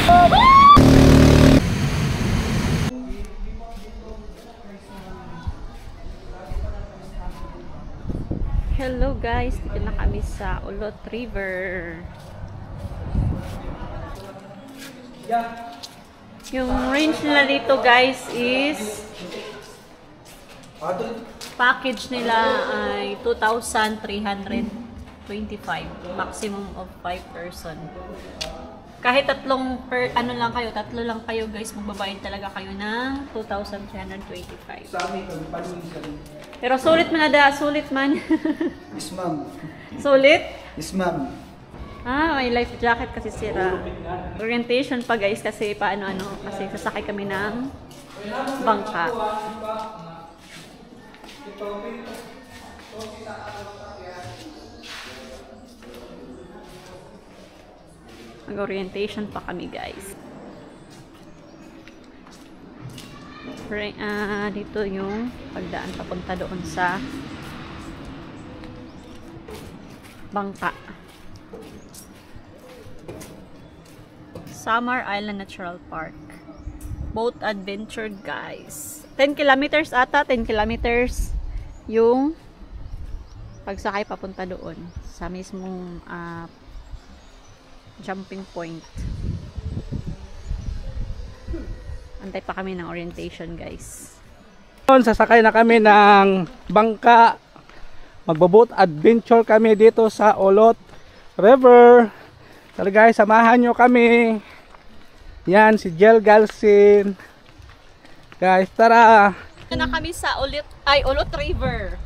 Hello guys, dito na kami sa Ulot River. Yung range nila dito guys is package nila ay 2,325, maximum of 5 person. Kahit tatlo lang kayo guys, magbabayad talaga kayo ng 2,325. Pero sulit man na sulit man. Yes, ma'am. Sulit? Yes, ma'am. Ah, may life jacket kasi sila. Orientation pa guys kasi kasi sasakay kami ng bangka. Mag-orientation pa kami guys. Dito yung pagdaan papunta doon sa bangka. Samar Island Natural Park. Boat adventure guys. 10 kilometers ata, 10 kilometers yung pagsakay papunta doon sa mismong jumping point. Antay pa kami ng orientation guys. Sasakay na kami ng bangka. Magbo-boat adventure kami dito sa Ulot River. Tara guys, samahan nyo kami. Yan, si Jel Galsin. Guys, tara. Na kami sa Ulot River.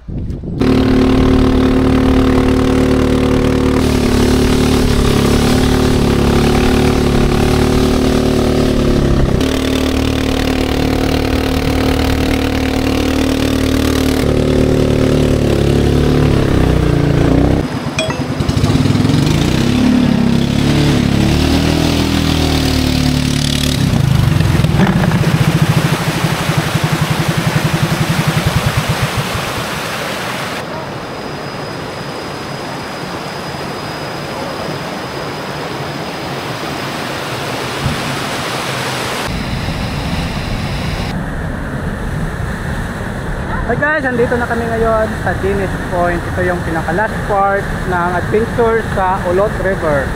Hi guys, andito na kami ngayon sa Dennis Point. Ito yung pinaka-last part ng adventure sa Ulot River.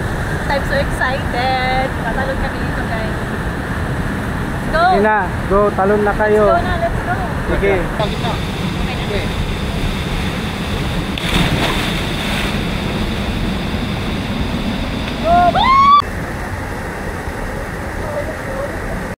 I'm so excited. Tatalon kami dito guys. Let's go! Sige na, go, talon na kayo. Let's go na, let's go! Sige. Okay na. Sige.